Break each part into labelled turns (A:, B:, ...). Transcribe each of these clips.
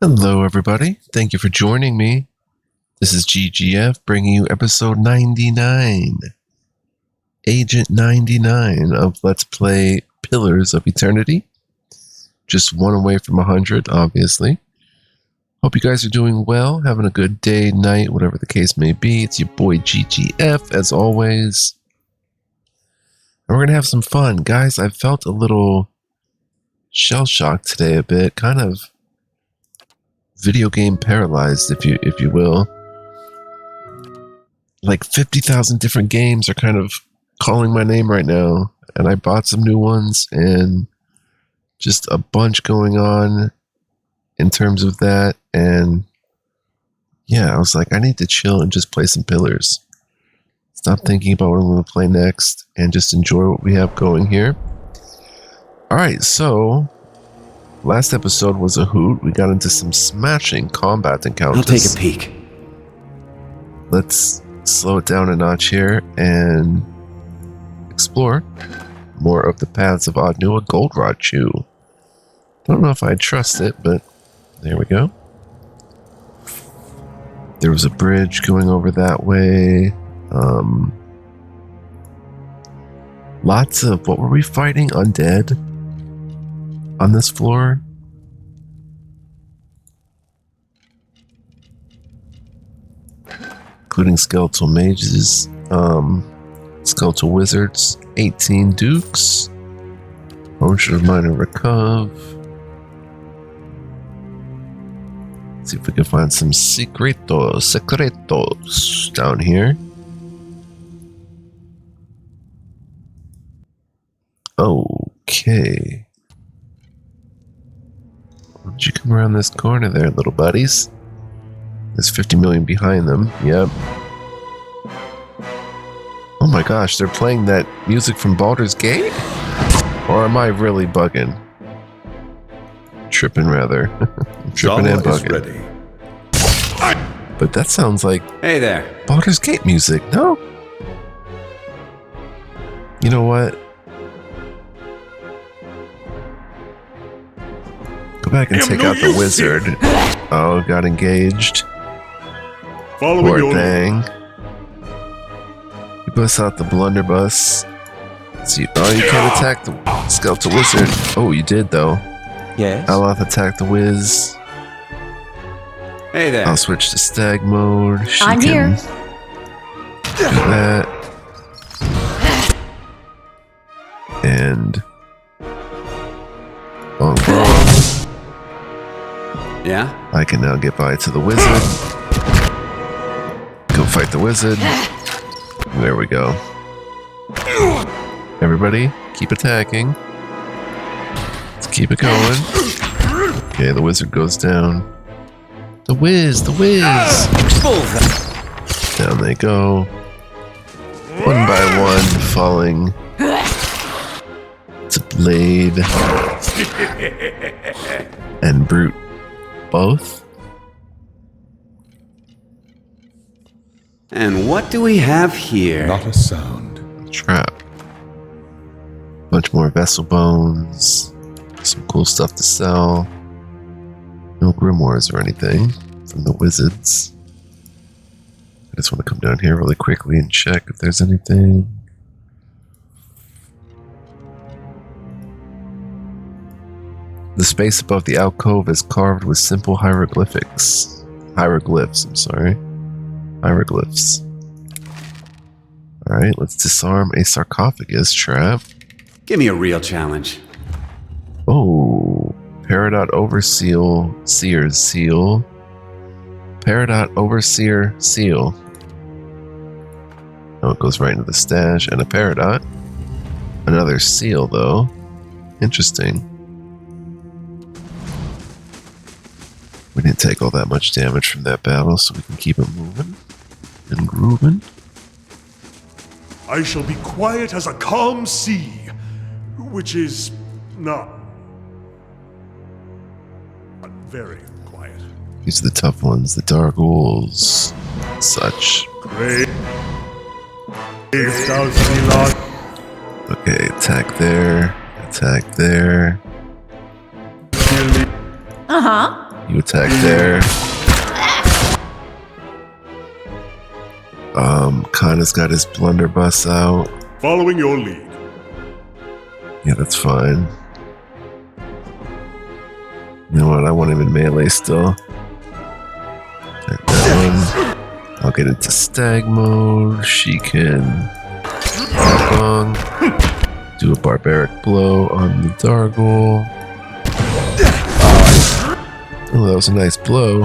A: Hello, everybody. Thank you for joining me. This is GGF bringing you episode 99. Agent 99 of Let's Play Pillars of Eternity. Just one away from 100, obviously. Hope you guys are doing well, having a good day, night, whatever the case may be. It's your boy GGF, as always. And we're going to have some fun. Guys, I felt a little shell-shocked today a bit, kind of video game paralyzed, if you will. Like 50,000 different games are kind of calling my name right now, and I bought some new ones, and just a bunch going on in terms of that. And yeah, I was like, I need to chill and just play some Pillars. Stop thinking about what I'm going to play next and just enjoy what we have going here. Alright, so last episode was a hoot. We got into some smashing combat encounters.
B: I'll take a peek.
A: Let's slow it down a notch here and explore more of the paths of Oddnua Goldrad Chew. Don't know if I trust it, but there we go. There was a bridge going over that way. Lots of, what were we fighting? Undead on this floor. Including skeletal mages, skeletal wizards, 18 dukes, potion of minor recov. Let's see if we can find some secretos down here. Okay. Why don't you come around this corner there, little buddies? There's 50 million behind them. Yep. Oh my gosh, they're playing that music from Baldur's Gate? Or am I really bugging? Tripping, rather. Tripping and bugging. Ready. But that sounds like...
B: Hey there.
A: Baldur's Gate music, no? You know what? Go back and take out the wizard. Oh, got engaged. Poor thing. You bust out the blunderbuss. See, oh, you can't attack the skeletal wizard. Oh, you did though.
B: Yes.
A: I'll have to attack the whiz.
B: Hey there.
A: I'll switch to stag mode.
C: I'm here.
A: Do that. And long bow.
B: Yeah?
A: I can now get by to the wizard. Go fight the wizard. There we go. Everybody, keep attacking. Let's keep it going. Okay, the wizard goes down. The whiz! Down they go. One by one, falling to Blade and Brute both.
B: And what do we have here?
D: Not a sound.
A: Trap. Bunch more vessel bones. Some cool stuff to sell. No grimoires or anything from the wizards. I just want to come down here really quickly and check if there's anything. The space above the alcove is carved with simple hieroglyphs. Hieroglyphs. Alright, let's disarm a sarcophagus trap.
B: Give me a real challenge.
A: Oh, Peridot Seer's Seal. Peridot Overseer Seal. Oh, it goes right into the stash. And a Peridot. Another seal, though. Interesting. We didn't take all that much damage from that battle, so we can keep it moving and grooving.
E: I shall be quiet as a calm sea, which is not very quiet.
A: These are the tough ones, the Dargools, such.
E: Great.
A: Okay, attack there, attack there. You attack there. Kana's got his blunderbuss out.
E: Following your lead.
A: Yeah, that's fine. You know what? I want him in melee still. Attack that one. I'll get into stag mode. She can bong. Do a barbaric blow on the Dargle. Oh, that was a nice blow.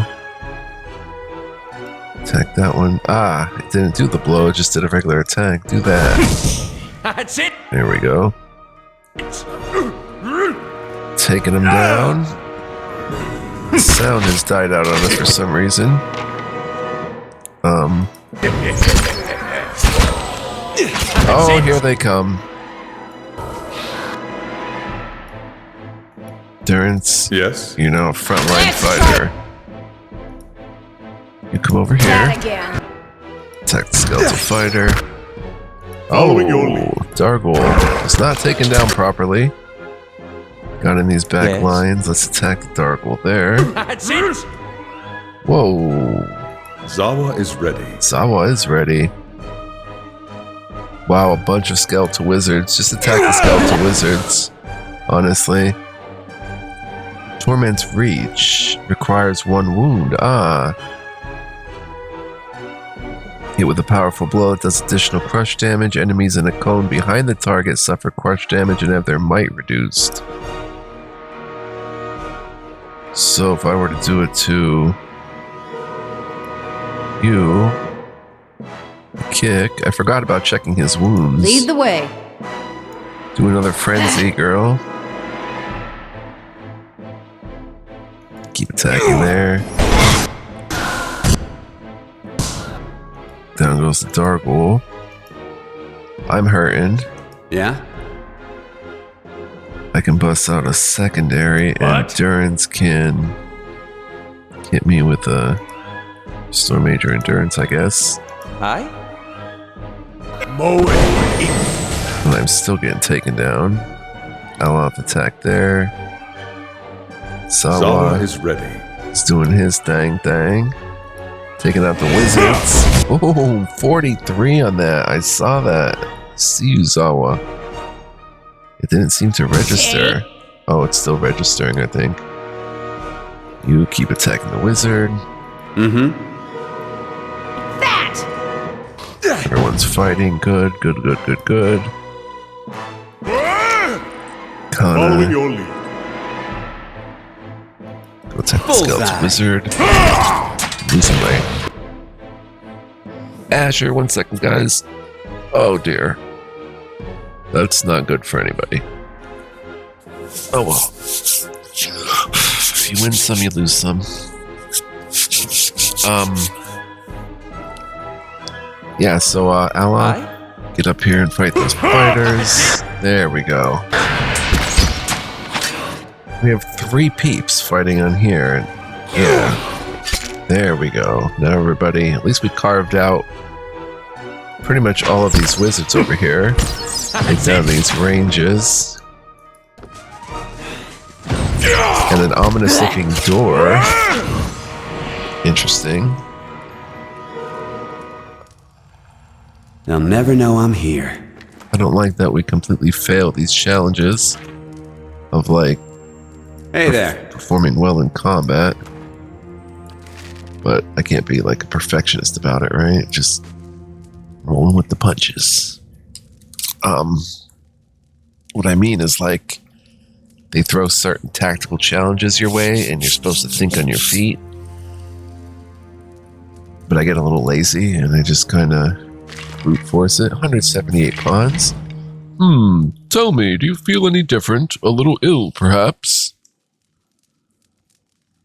A: Attack that one. Ah, it didn't do the blow, it just did a regular attack. Do that.
B: That's it.
A: There we go. Taking him down. The sound has died out on us for some reason. Oh, here they come. Durance,
E: Yes.
A: you're now a frontline fighter. You come over here. Attack the skeletal fighter.
E: Following your lead.
A: Dargle is not taken down properly. Got in these back
B: Yes.
A: lines. Let's attack the Dargle there.
B: That's it.
A: Whoa.
E: Zawa is ready.
A: Zawa is ready. Wow, a bunch of skeletal wizards. Just attack the skeletal wizards. Honestly. Torment's Reach requires 1 wound. Ah. Hit with a powerful blow that does additional crush damage. Enemies in a cone behind the target suffer crush damage and have their might reduced. So if I were to do it to you, kick. I forgot about checking his wounds.
C: Lead the way.
A: Do another frenzy, girl. Keep attacking there. Down goes the Dargle. I'm hurting.
B: Yeah?
A: I can bust out a secondary, and
E: What?
A: Durance can hit me with a Restore Major Endurance, I guess.
B: Hi?
E: Mow it.
A: And I'm still getting taken down. I'll have to attack there.
E: Zawa
A: Zawa
E: is ready.
A: is doing his dang. Taking out the wizards. Oh, 43 on that. I saw that. See you, Zawa. It didn't seem to register. Oh, it's still registering, I think. You keep attacking the wizard.
B: Mm-hmm.
A: Everyone's fighting. Good.
E: Following
A: Kana,
E: your lead.
A: go attack the
B: Bullseye.
A: skeleton wizard. Losing my Asher. 1 second, guys. Oh dear. That's not good for anybody. Oh well. If you win some, you lose some. Yeah, so Ella,
B: Hi?
A: get up here and fight those fighters. There we go. We have 3 peeps fighting on here. Yeah. There we go. Now everybody, at least we carved out pretty much all of these wizards over here. Take down these ranges. And an ominous looking door. Interesting.
B: They'll never know I'm here.
A: I don't like that we completely fail these challenges of like
B: Hey there.
A: performing well in combat. But I can't be like a perfectionist about it, right? Just rolling with the punches. What I mean is like they throw certain tactical challenges your way and you're supposed to think on your feet. But I get a little lazy and I just kind of brute force it. 178 pawns. Tell me, do you feel any different? A little ill, perhaps?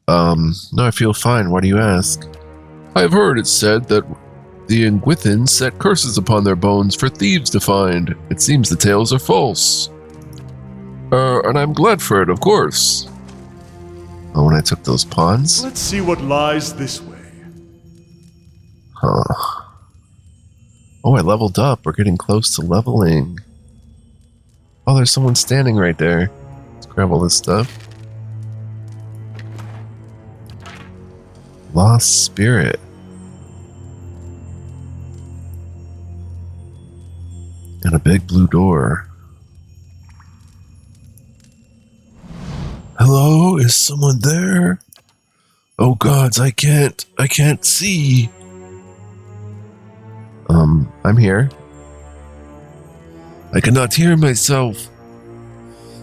A: No, I feel fine. Why do you ask? I have heard it said that the Ingwithins set curses upon their bones for thieves to find. It seems the tales are false. And I'm glad for it, of course. Oh, when I took those pawns?
E: Let's see what lies this way.
A: Huh. Oh, I leveled up. We're getting close to leveling. Oh, there's someone standing right there. Let's grab all this stuff. Lost spirit. And a big blue door. Hello? Is someone there? Oh gods, I can't see. I'm here. I cannot hear myself.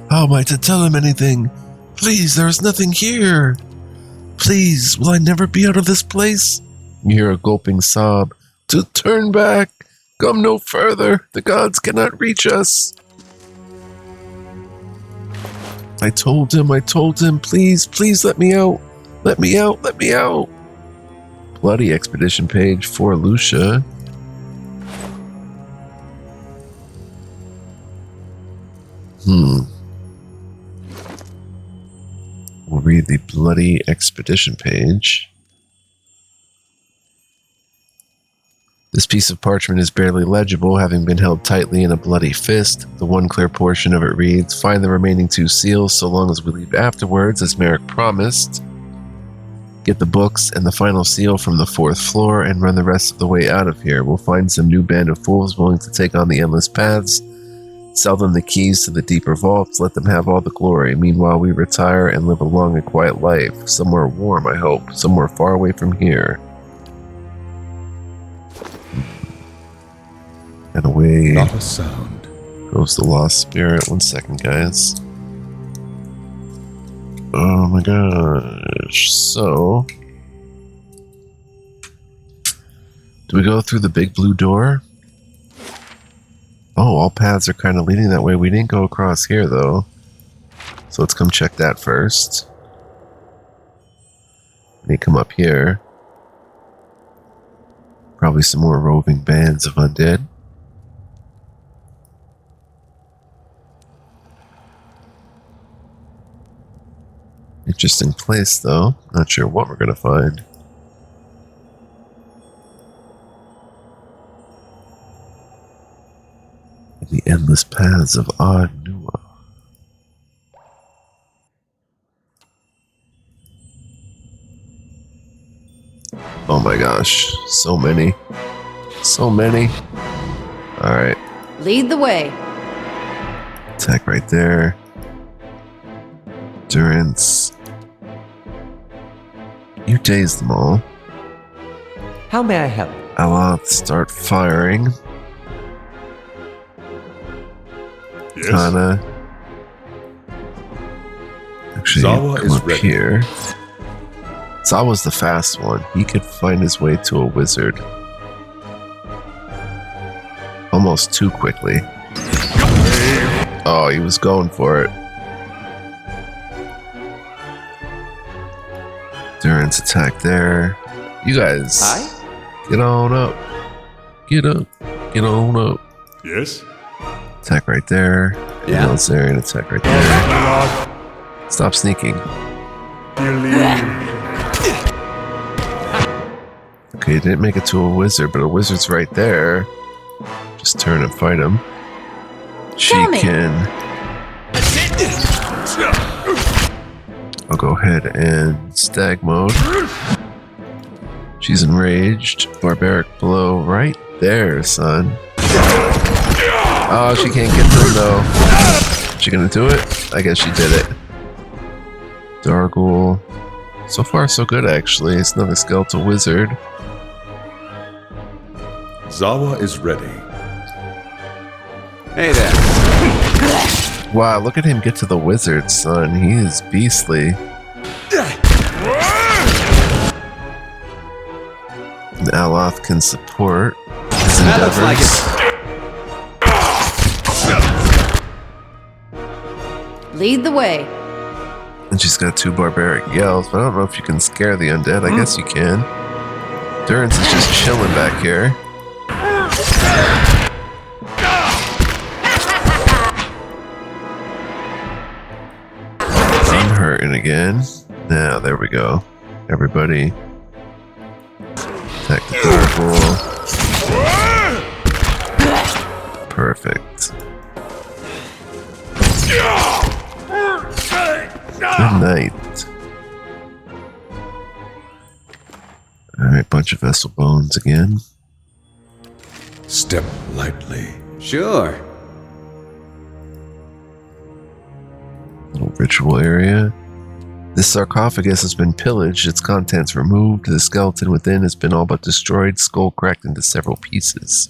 A: How am I to tell him anything? Please, there is nothing here. Please, will I never be out of this place? You hear a gulping sob. To turn back. Come no further. The gods cannot reach us. I told him, please let me out. Let me out. Bloody expedition page for Lucia. We'll read the bloody expedition page. This piece of parchment is barely legible, having been held tightly in a bloody fist. The one clear portion of it reads, "Find the remaining 2 seals so long as we leave afterwards, as Merrick promised. Get the books and the final seal from the 4th floor and run the rest of the way out of here. We'll find some new band of fools willing to take on the endless paths. Sell them the keys to the deeper vaults. Let them have all the glory. Meanwhile, we retire and live a long and quiet life. Somewhere warm, I hope. Somewhere far away from here." And away
E: Not a sound.
A: goes the lost spirit. 1 second, guys. Oh my gosh. So, do we go through the big blue door? Oh, all paths are kind of leading that way. We didn't go across here, though. So let's come check that first. We need to come up here. Probably some more roving bands of undead. Interesting place, though. Not sure what we're going to find. The endless paths of Odd Nua. Oh my gosh, so many. So many. Alright,
C: Lead the way.
A: attack right there. Endurance. You dazed them all.
D: How may I help?
A: Aloth, start firing.
E: Yes.
A: Tana. Actually,
E: Zawa
A: come
E: is
A: up
E: ready.
A: here. Zawa's the fast one. He could find his way to a wizard. Almost too quickly. Oh, he was going for it. Endurance attack there. You guys,
D: Hi?
A: get on up. Get up. Get on up.
E: Yes?
A: Attack right there.
B: Yeah.
A: Military attack right there. Stop sneaking. Okay, didn't make it to a wizard, but a wizard's right there. Just turn and fight him. She
C: Tell me.
A: can. I'll go ahead and stag mode. She's enraged. Barbaric blow right there, son. Oh, she can't get to him though. Is she gonna do it? I guess she did it. Dargul. So far, so good actually. It's another skeletal wizard.
E: Zawa is ready.
B: Hey there.
A: Wow, look at him get to the wizard, son. He is beastly. And Aloth can support his
B: That looks like
A: endeavors.
C: Lead the way.
A: And she's got 2 barbaric yells, but I don't know if you can scare the undead. I guess you can. Durance is just chilling back here. I'm hurting again. Now, there we go. Everybody. Attack the Dargul. Perfect. Good night. bunch of vessel bones again.
E: Step lightly.
B: Sure.
A: Little ritual area. This sarcophagus has been pillaged, its contents removed. The skeleton within has been all but destroyed, skull cracked into several pieces.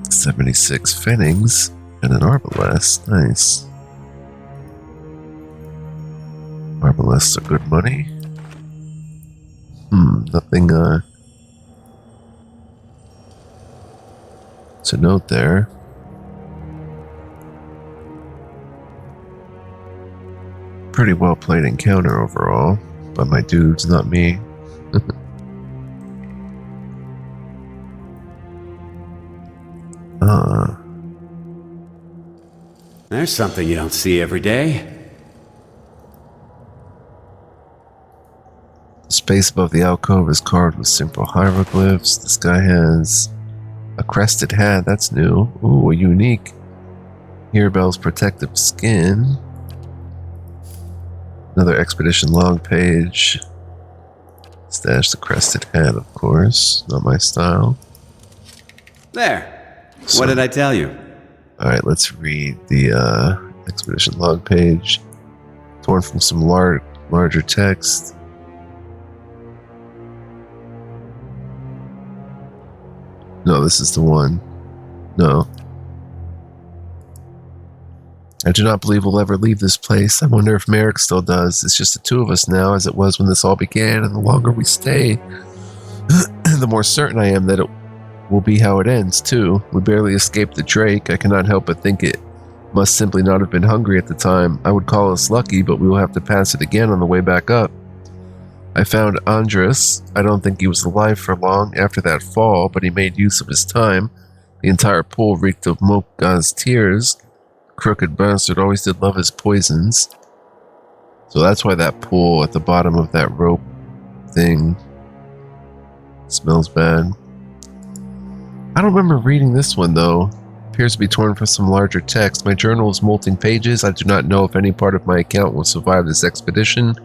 A: $76 finnings and an arbalest. Nice. Arbalests are good money. Nothing to note there. Pretty well played encounter overall, by my dudes, not me.
B: There's something you don't see every day.
A: The space above the alcove is carved with simple hieroglyphs. This guy has a crested hat, that's new. Ooh, a unique Herebell's protective skin. Another expedition log page. Stash the crested hat, of course. Not my style.
B: There.
A: So-
B: What did I tell you?
A: Alright, let's read the expedition log page. Torn from some larger text. No, this is the one. No. I do not believe we'll ever leave this place. I wonder if Merrick still does. It's just the two of us now, as it was when this all began, and the longer we stay, the more certain I am that it will be how it ends, too. We barely escaped the Drake. I cannot help but think it must simply not have been hungry at the time. I would call us lucky, but we will have to pass it again on the way back up. I found Andres. I don't think he was alive for long after that fall, but he made use of his time. The entire pool reeked of Moka's tears. Crooked bastard always did love his poisons. So that's why that pool at the bottom of that rope thing smells bad. I don't remember reading this one, though. Appears to be torn from some larger text. My journal is molting pages. I do not know if any part of my account will survive this expedition.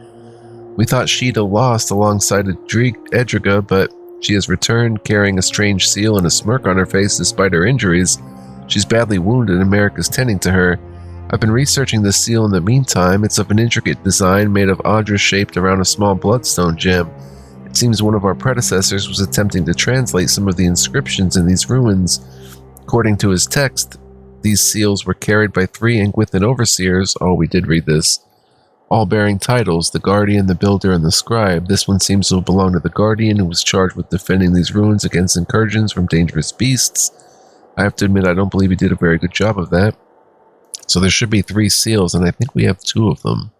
A: We thought Sheeta lost alongside Edriga, but she has returned carrying a strange seal and a smirk on her face despite her injuries. She's badly wounded and Merrick is tending to her. I've been researching this seal in the meantime. It's of an intricate design made of Audra shaped around a small bloodstone gem. It seems one of our predecessors was attempting to translate some of the inscriptions in these ruins. According to his text, these seals were carried by 3 Anguithan overseers. Oh, we did read this. All bearing titles, the Guardian, the Builder, and the Scribe. This one seems to have belonged to the Guardian, who was charged with defending these ruins against incursions from dangerous beasts. I have to admit, I don't believe he did a very good job of that. So there should be 3 seals, and I think we have 2 of them.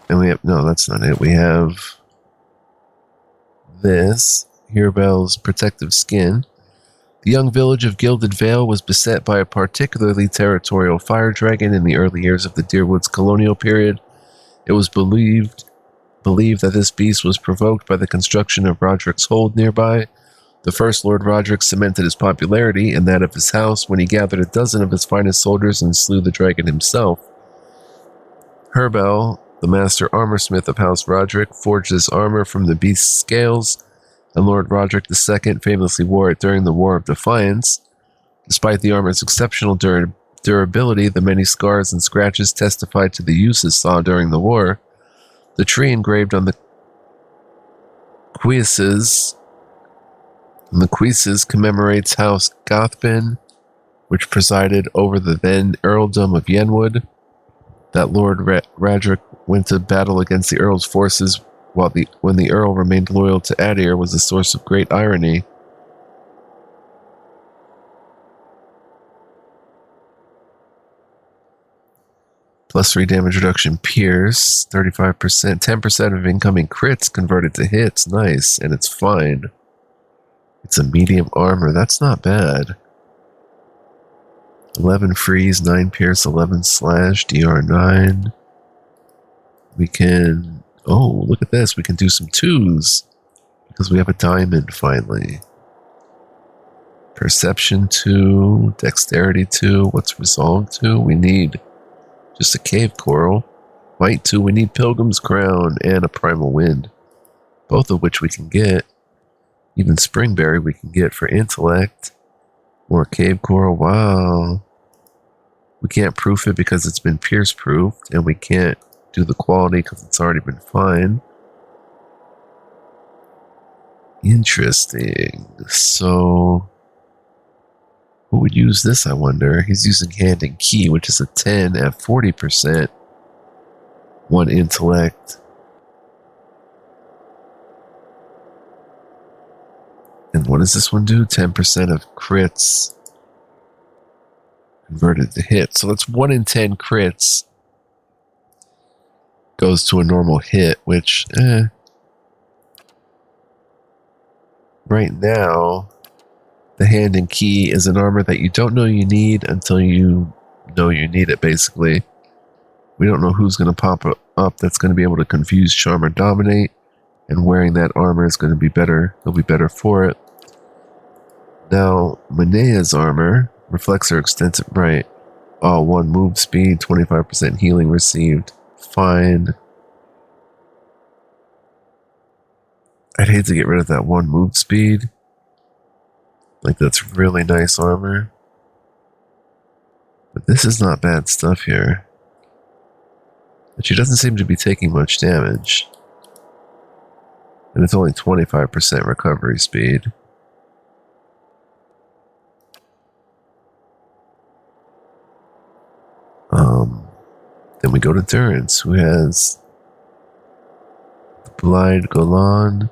A: And we have, no, that's not it. We have this, Herebell's protective skin. The young village of Gilded Vale was beset by a particularly territorial fire dragon in the early years of the Deerwoods colonial period. It was believed that this beast was provoked by the construction of Roderick's Hold nearby. The first Lord Roderick cemented his popularity and that of his house when he gathered a dozen of his finest soldiers and slew the dragon himself. Herbell, the master armorsmith of House Roderick, forged his armor from the beast's scales, and Lord Roderick II famously wore it during the War of Defiance. Despite the armor's exceptional durability, the many scars and scratches testified to the use it saw during the war. The tree engraved on the cuisses commemorates House Gothbin, which presided over the then earldom of Yenwood. That Lord Roderick went to battle against the Earl's forces when the Earl remained loyal to Adir was a source of great irony. +3 damage reduction pierce, 35%, 10% of incoming crits converted to hits. Nice, and it's fine. It's a medium armor. That's not bad. 11 freeze, 9 pierce, 11 slash, DR9. We can... Oh, look at this. We can do some 2s. Because we have a diamond, finally. Perception 2. Dexterity 2. What's resolve 2? We need just a cave coral. Fight 2, we need Pilgrim's Crown and a Primal Wind. Both of which we can get. Even Springberry we can get for intellect. More Cave Coral, wow. We can't proof it because it's been pierce proofed, and we can't do the quality because it's already been fine. Interesting. So, who would use this, I wonder? He's using Hand and Key, which is a 10 at 40%. 1 intellect. And what does this one do? 10% of crits converted to hit. So that's 1 in 10 crits goes to a normal hit, which, right now, the Hand and Key is an armor that you don't know you need until you know you need it, basically. We don't know who's going to pop up that's going to be able to confuse, charm, or dominate, and wearing that armor is going to be better. It'll be better for it. Now, Manea's armor reflects her extensive right. Oh, 1 move speed, 25% healing received. Fine. I'd hate to get rid of that 1 move speed. Like, that's really nice armor. But this is not bad stuff here. But she doesn't seem to be taking much damage. And it's only 25% recovery speed. Then we go to Durance, who has the Blind Golan,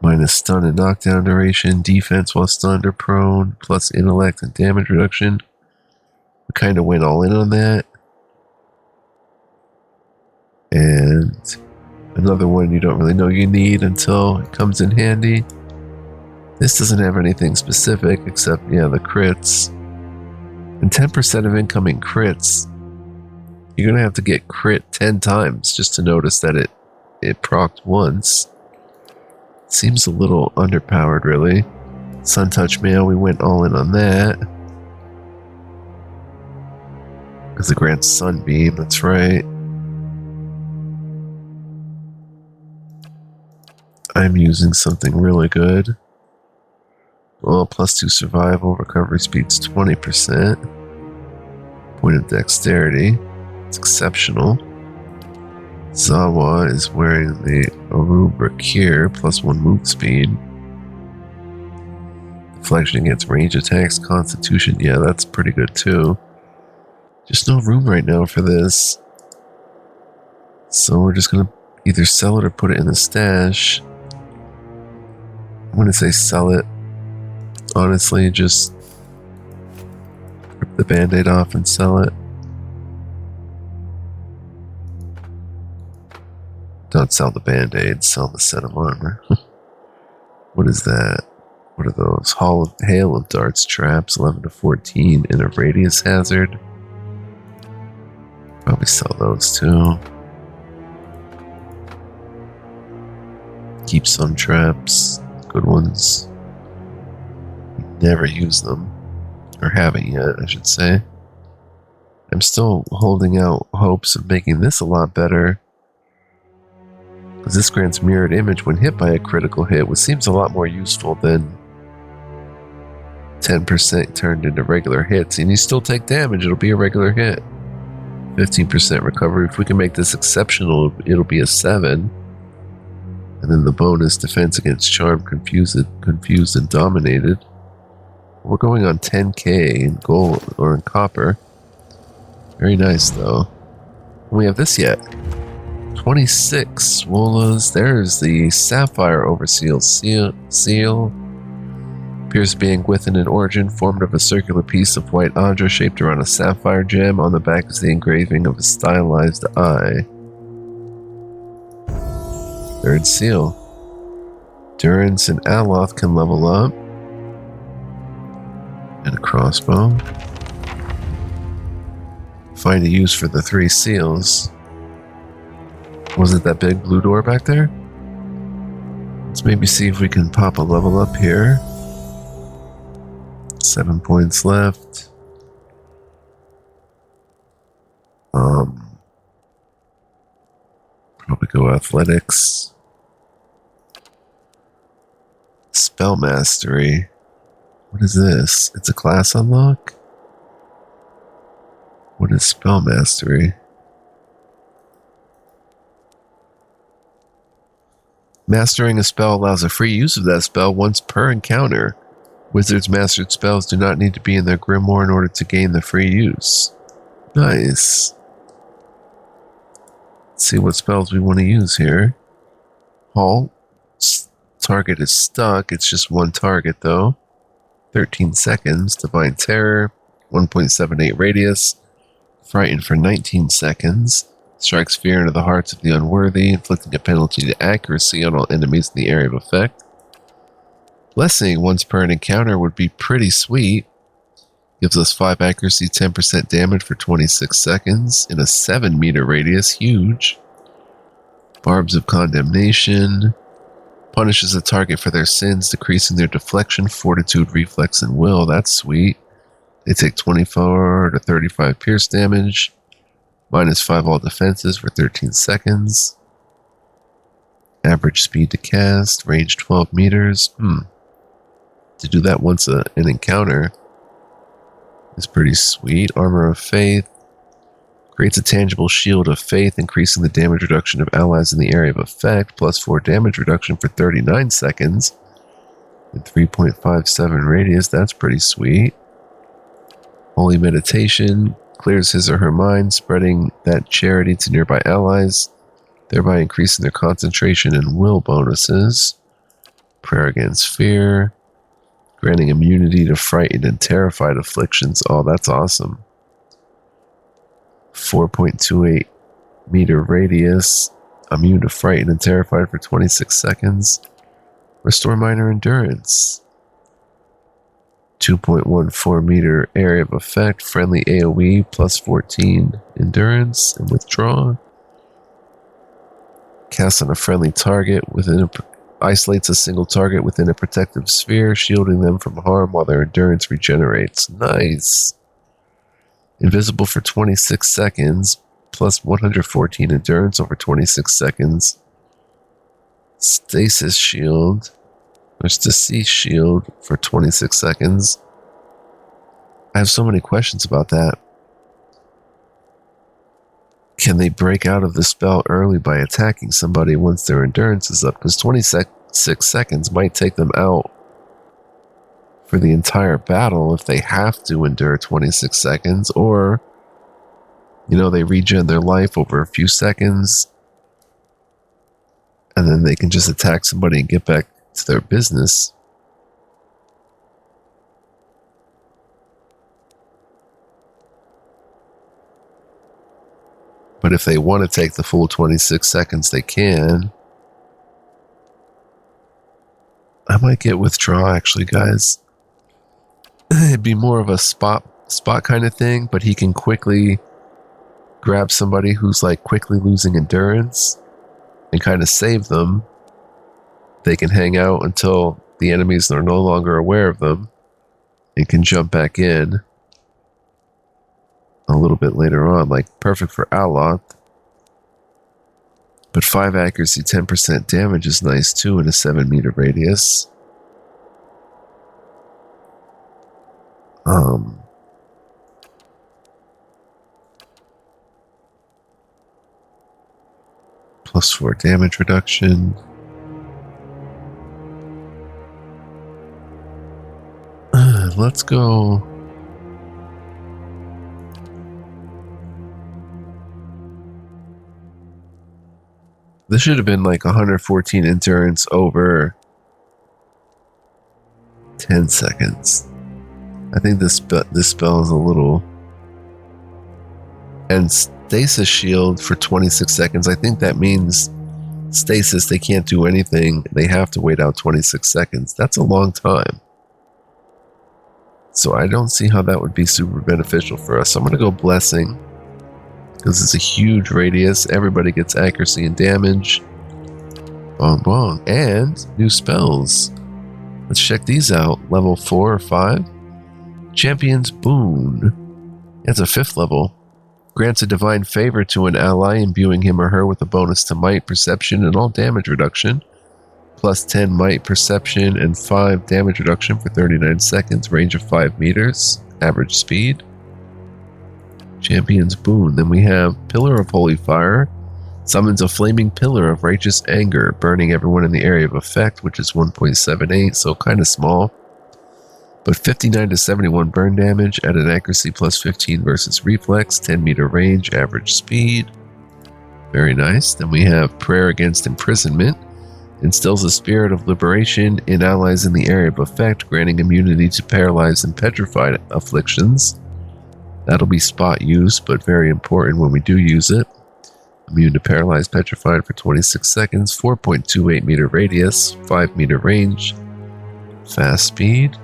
A: minus stun and knockdown duration, defense while stunned or prone, plus intellect and damage reduction. We kind of went all in on that. And another one you don't really know you need until it comes in handy. This doesn't have anything specific except, yeah, the crits. And 10% of incoming crits, you're going to have to get crit 10 times just to notice that it procced once. Seems a little underpowered, really. Sun Touch Mail, we went all in on that. Because it grants Sunbeam, that's right. I'm using something really good. Well, +2 survival, recovery speed's 20%. Point of dexterity, it's exceptional. Zawa is wearing the Arubric here, +1 move speed. Deflection against range attacks, constitution, yeah, that's pretty good too. Just no room right now for this. So we're just gonna either sell it or put it in the stash. I'm gonna say sell it. Honestly, just rip the band-aid off and sell it. Don't sell the band-aid, sell the set of armor. What is that? What are those? Hail of darts traps, 11 to 14 in a radius hazard. Probably sell those too. Keep some traps, good ones. Never use them, or haven't yet, I should say. I'm still holding out hopes of making this a lot better, because this grants mirrored image when hit by a critical hit, which seems a lot more useful than 10% turned into regular hits, and you still take damage, it'll be a regular hit. 15% recovery. If we can make this exceptional, it'll be a 7. And then the bonus defense against charm, confused and dominated. We're going on 10k in gold or in copper. Very nice though. We have this yet. 26 Swolas. There's the Sapphire Overseal seal. Appears to be within an origin formed of a circular piece of white Andra shaped around a sapphire gem. On the back is the engraving of a stylized eye. Third seal. Durance and Aloth can level up. And a crossbow. Find a use for the 3 seals. Was it that big blue door back there? Let's maybe see if we can pop a level up here. 7 points left. Probably go athletics. Spell mastery. What is this? It's a class unlock? What is spell mastery? Mastering a spell allows a free use of that spell once per encounter. Wizards' mastered spells do not need to be in their grimoire in order to gain the free use. Nice. Let's see what spells we want to use here. Halt. Target is stuck. It's just one target though. 13 seconds. Divine Terror. 1.78 radius. Frighten for 19 seconds. Strikes fear into the hearts of the unworthy, inflicting a penalty to accuracy on all enemies in the area of effect. Blessing once per encounter would be pretty sweet. Gives us 5 accuracy, 10% damage for 26 seconds in a 7-meter radius. Huge. Barbs of Condemnation. Punishes a target for their sins, decreasing their deflection, fortitude, reflex, and will. That's sweet. They take 24 to 35 pierce damage. -5 all defenses for 13 seconds. Average speed to cast. Range 12 meters. To do that once an encounter is pretty sweet. Armor of Faith. Creates a tangible shield of faith, increasing the damage reduction of allies in the area of effect. +4 damage reduction for 39 seconds. And 3.57 radius. That's pretty sweet. Holy Meditation. Clears his or her mind, spreading that charity to nearby allies, thereby increasing their concentration and will bonuses. Prayer against fear. Granting immunity to frightened and terrified afflictions. Oh, that's awesome. 4.28 meter radius. Immune to frightened and terrified for 26 seconds. Restore minor endurance. 2.14 meter area of effect. Friendly AoE +14 endurance and withdraw. Cast on a friendly target isolates a single target within a protective sphere, shielding them from harm while their endurance regenerates. Nice. Invisible for 26 seconds, +114 endurance over 26 seconds. Stasis shield, or Stasis shield for 26 seconds. I have so many questions about that. Can they break out of the spell early by attacking somebody once their endurance is up? Because 26 seconds might take them out for the entire battle if they have to endure 26 seconds, or, they regen their life over a few seconds, and then they can just attack somebody and get back to their business. But if they want to take the full 26 seconds, they can. I might get withdraw, actually, guys. It'd be more of a spot kind of thing, but he can quickly grab somebody who's quickly losing endurance and kind of save them. They can hang out until the enemies are no longer aware of them and can jump back in a little bit later on, perfect for Outlaw. But 5 accuracy, 10% damage is nice too in a 7-meter radius. +4 damage reduction. Let's go. This should have been 114 endurance over 10 seconds. I think this spell is a little... And Stasis shield for 26 seconds. I think that means stasis, they can't do anything. They have to wait out 26 seconds. That's a long time. So I don't see how that would be super beneficial for us. So I'm going to go Blessing, because it's a huge radius. Everybody gets accuracy and damage. Bong bong. And new spells. Let's check these out. Level 4 or 5. Champion's Boon. It's a 5th level. Grants a divine favor to an ally, imbuing him or her with a bonus to might, perception, and all damage reduction. Plus 10 might, perception, and 5 damage reduction for 39 seconds. Range of 5 meters. Average speed. Champion's Boon. Then we have Pillar of Holy Fire. Summons a flaming pillar of righteous anger, burning everyone in the area of effect, which is 1.78, so kind of small. But 59 to 71 burn damage at an accuracy plus 15 versus reflex, 10 meter range, average speed. Very nice. Then we have Prayer Against Imprisonment. Instills a spirit of liberation in allies in the area of effect, granting immunity to paralyzed and petrified afflictions. That'll be spot use, but very important when we do use it. Immune to paralyzed, petrified for 26 seconds, 4.28 meter radius, 5 meter range, fast speed.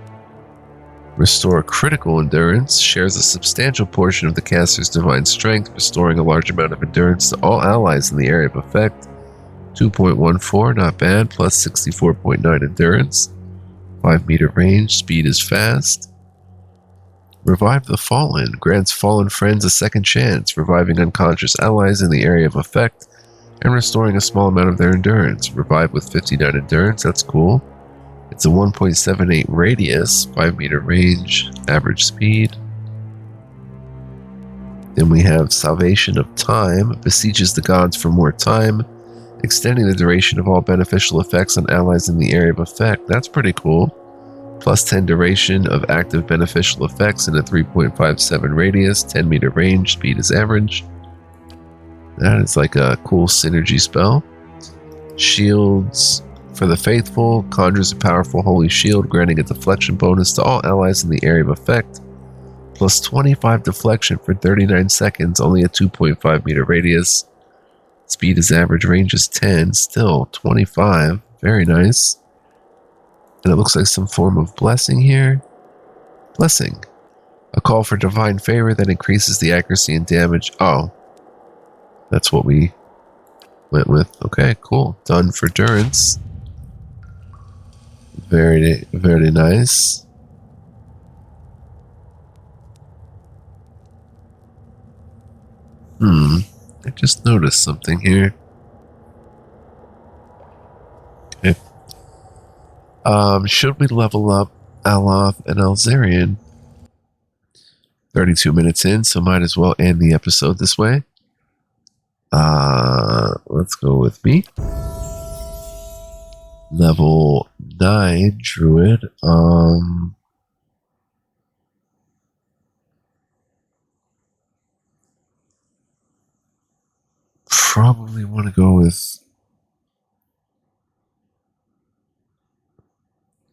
A: Restore critical endurance, shares a substantial portion of the caster's divine strength, restoring a large amount of endurance to all allies in the area of effect. 2.14, not bad, plus 64.9 endurance, 5 meter range, speed is fast. Revive the Fallen, grants fallen friends a second chance, reviving unconscious allies in the area of effect and restoring a small amount of their endurance. Revive with 59 endurance, that's cool. It's a 1.78 radius, 5 meter range, average speed. Then we have Salvation of Time, besieges the gods for more time, extending the duration of all beneficial effects on allies in the area of effect. That's pretty cool. Plus 10 duration of active beneficial effects in a 3.57 radius, 10 meter range, speed is average. That is like a cool synergy spell. Shields for the Faithful, conjures a powerful holy shield, granting a deflection bonus to all allies in the area of effect. Plus 25 deflection for 39 seconds, only a 2.5 meter radius. Speed is average, range is 10, still 25, very nice. And it looks like some form of blessing here. Blessing. A call for divine favor that increases the accuracy and damage. Oh. That's what we went with. Okay, cool. Done for Durance. Very, very nice. I just noticed something here. Okay. Should we level up Aloth and Elzarian? 32 minutes in, so might as well end the episode this way. Let's go with me. Level 9 Druid. Probably want to go with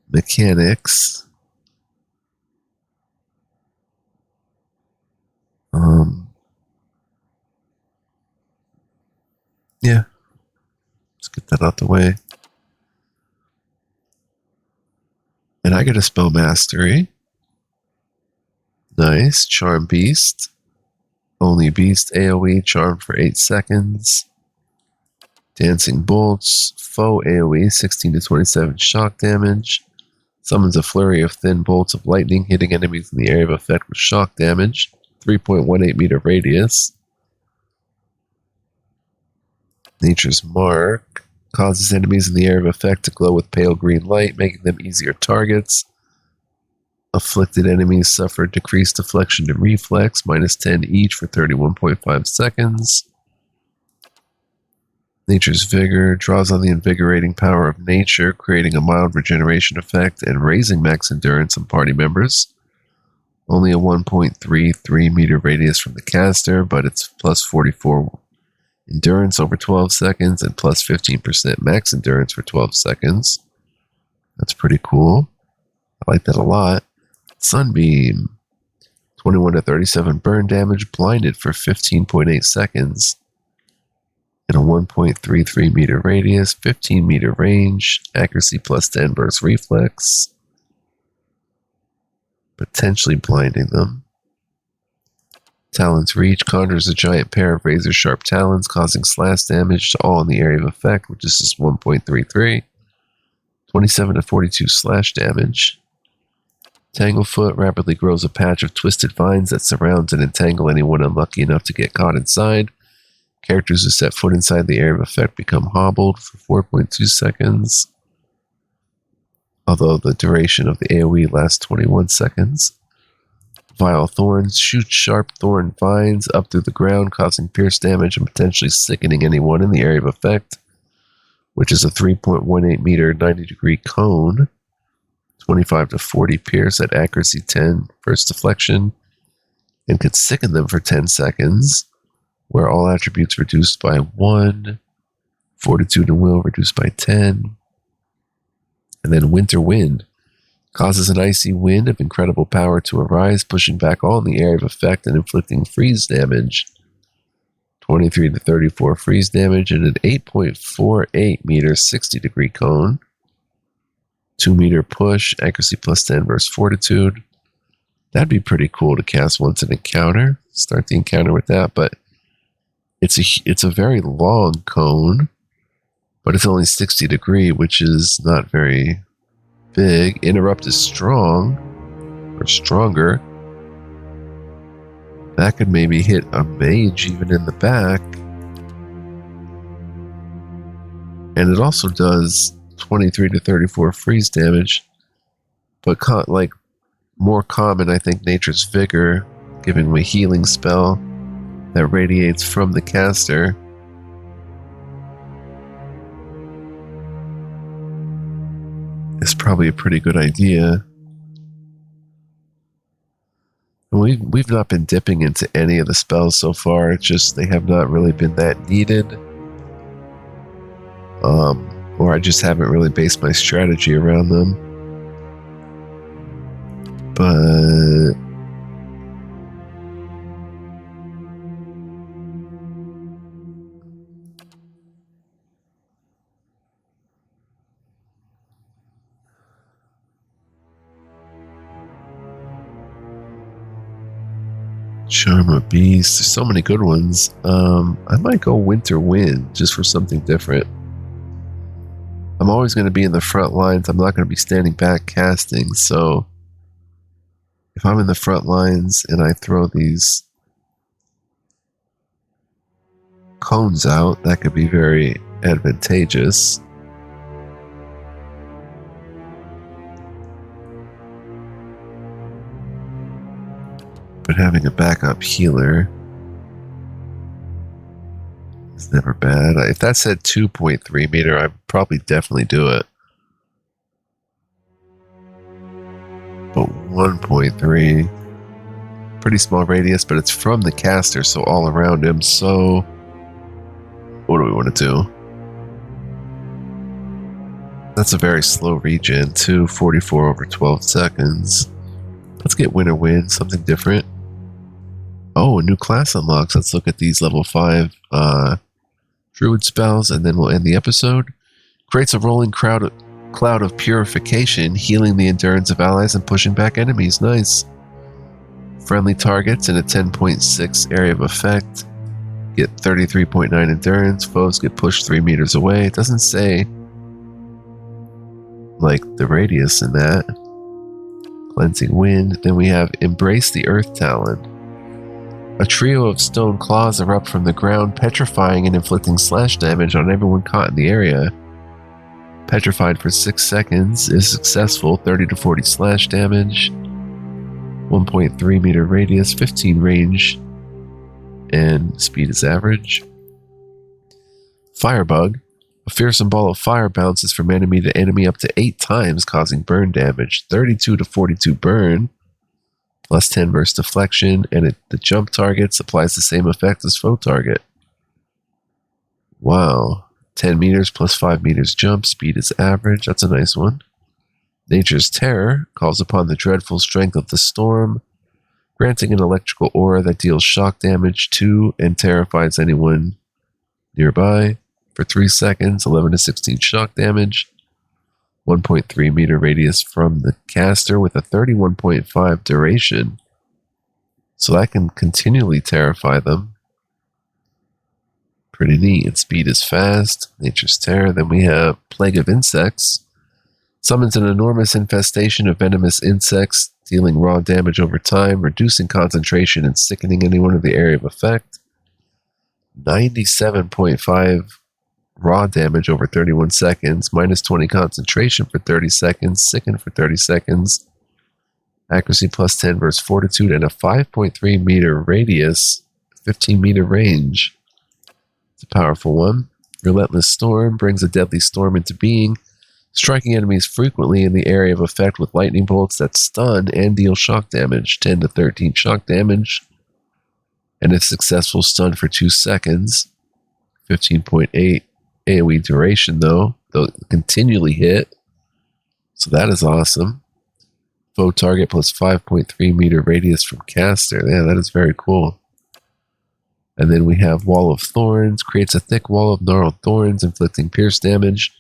A: Mechanics. Yeah. Let's get that out the way. And I get a spell mastery. Nice. Charm Beast. Only Beast AoE, charmed for 8 seconds. Dancing Bolts. Foe AoE, 16 to 27 shock damage. Summons a flurry of thin bolts of lightning, hitting enemies in the area of effect with shock damage. 3.18 meter radius. Nature's Mark. Causes enemies in the area of effect to glow with pale green light, making them easier targets. Afflicted enemies suffer decreased deflection and reflex, minus 10 each for 31.5 seconds. Nature's Vigor draws on the invigorating power of nature, creating a mild regeneration effect and raising max endurance on party members. Only a 1.33 meter radius from the caster, but it's plus 44 endurance over 12 seconds and plus 15% max endurance for 12 seconds. That's pretty cool. I like that a lot. Sunbeam. 21 to 37 burn damage, blinded for 15.8 seconds. In a 1.33 meter radius, 15 meter range, accuracy plus 10 burst reflex. Potentially blinding them. Talon's Reach conjures a giant pair of razor sharp talons, causing slash damage to all in the area of effect, which is just 1.33. 27 to 42 slash damage. Tanglefoot rapidly grows a patch of twisted vines that surrounds and entangle anyone unlucky enough to get caught inside. Characters who set foot inside the area of effect become hobbled for 4.2 seconds, although the duration of the AoE lasts 21 seconds. Vile Thorns shoot sharp thorn vines up through the ground, causing pierce damage and potentially sickening anyone in the area of effect, which is a 3.18 meter 90-degree cone. 25 to 40 pierce at accuracy 10, first deflection, and could sicken them for 10 seconds, where all attributes reduced by 1, fortitude and will reduced by 10. And then Winter Wind causes an icy wind of incredible power to arise, pushing back all in the area of effect and inflicting freeze damage. 23 to 34 freeze damage and an 8.48 meter 60-degree cone. 2 meter push, accuracy plus 10 versus fortitude. That'd be pretty cool to cast once an encounter. Start the encounter with that, but it's a very long cone, but it's only 60 degree, which is not very big. Interrupt is strong, or stronger. That could maybe hit a mage even in the back. And it also does 23 to 34 freeze damage, but more common, I think, Nature's Vigor, giving me a healing spell that radiates from the caster. Is probably a pretty good idea. And we've not been dipping into any of the spells so far. It's just they have not really been that needed. Or I just haven't really based my strategy around them. But Charm of Beast, there's so many good ones. I might go Winter Wind just for something different. I'm always going to be in the front lines. I'm not going to be standing back casting, so if I'm in the front lines and I throw these cones out, that could be very advantageous. But having a backup healer is never bad. If that said 2.3 meter, I'd probably definitely do it. But 1.3, pretty small radius, but it's from the caster, so all around him. So what do we want to do? That's a very slow regen too, 44 over 12 seconds. Let's get Winter Wind, something different. Oh, a new class unlocks. Let's look at these level 5 druid spells, and then we'll end the episode. Creates a rolling cloud of purification, healing the endurance of allies and pushing back enemies. Nice. Friendly targets in a 10.6 area of effect get 33.9 endurance. Foes get pushed 3 meters away. It doesn't say like the radius in that. Cleansing Wind. Then we have Embrace the Earth Talon. A trio of stone claws erupt from the ground, petrifying and inflicting slash damage on everyone caught in the area. Petrified for 6 seconds is successful, 30 to 40 slash damage, 1.3 meter radius, 15 range, and speed is average. Firebug. A fearsome ball of fire bounces from enemy to enemy up to 8 times, causing burn damage, 32 to 42 burn, plus 10 versus deflection, and the jump targets applies the same effect as foe target. Wow. 10 meters plus 5 meters jump, speed is average. That's a nice one. Nature's Terror calls upon the dreadful strength of the storm, granting an electrical aura that deals shock damage to and terrifies anyone nearby for 3 seconds, 11 to 16 shock damage. 1.3 meter radius from the caster with a 31.5 duration. So that can continually terrify them. Pretty neat. Its speed is fast. Nature's Terror. Then we have Plague of Insects. Summons an enormous infestation of venomous insects, dealing raw damage over time, reducing concentration and sickening anyone in the area of effect. 97.5 raw damage over 31 seconds, minus 20 concentration for 30 seconds, sicken for 30 seconds, accuracy plus 10 versus fortitude, and a 5.3 meter radius, 15 meter range. It's a powerful one. Relentless Storm brings a deadly storm into being, striking enemies frequently in the area of effect with lightning bolts that stun and deal shock damage, 10 to 13 shock damage, and a successful stun for 2 seconds. 15.8 AoE duration, though continually hit, so that is awesome. Foe target plus 5.3 meter radius from caster. Yeah, that is very cool. And then we have Wall of Thorns, creates a thick wall of gnarled thorns, inflicting pierce damage.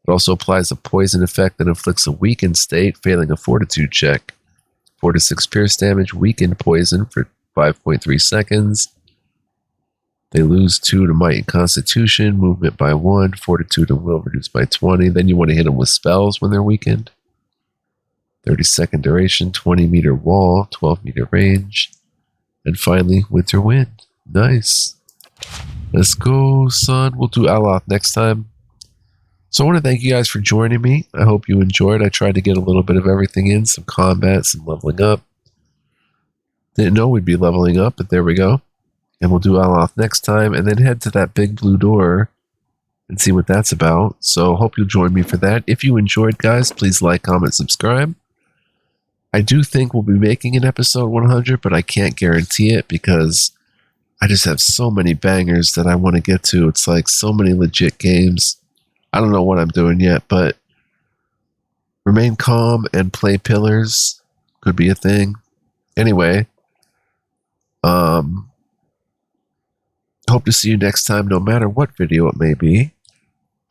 A: It also applies a poison effect that inflicts a weakened state, failing a fortitude check. 4 to 6 pierce damage, weakened poison for 5.3 seconds. They lose 2 to might and constitution, movement by 1, fortitude and will reduced by 20. Then you want to hit them with spells when they're weakened. 30-second duration, 20 meter wall, 12 meter range. And finally, Winter Wind. Nice. Let's go, son. We'll do Aloth next time. So I want to thank you guys for joining me. I hope you enjoyed. I tried to get a little bit of everything in, some combat, some leveling up. Didn't know we'd be leveling up, but there we go. And we'll do Aloth next time, and then head to that big blue door and see what that's about. So hope you'll join me for that. If you enjoyed, guys, please like, comment, subscribe. I do think we'll be making an episode 100, but I can't guarantee it because I just have so many bangers that I want to get to. It's like so many legit games. I don't know what I'm doing yet, but remain calm and play Pillars could be a thing. Anyway, hope to see you next time, no matter what video it may be.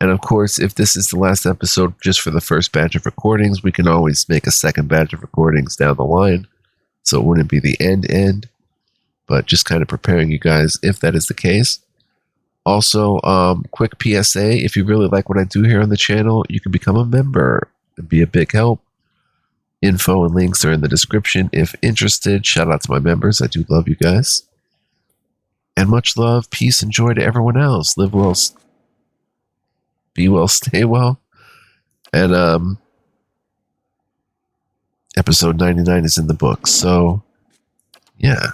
A: And of course, if this is the last episode just for the first batch of recordings, we can always make a second batch of recordings down the line, so it wouldn't be the end. But just kind of preparing you guys if that is the case. Also, quick PSA, if you really like what I do here on the channel, you can become a member and be a big help. Info and links are in the description if interested. Shout out to my members. I do love you guys. And much love, peace, and joy to everyone else. Live well, be well, stay well. And episode 99 is in the books. So, yeah.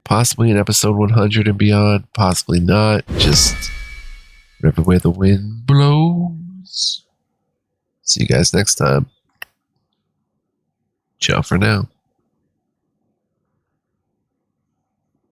A: Possibly in episode 100 and beyond. Possibly not. Just whatever way the wind blows. See you guys next time. Ciao for now.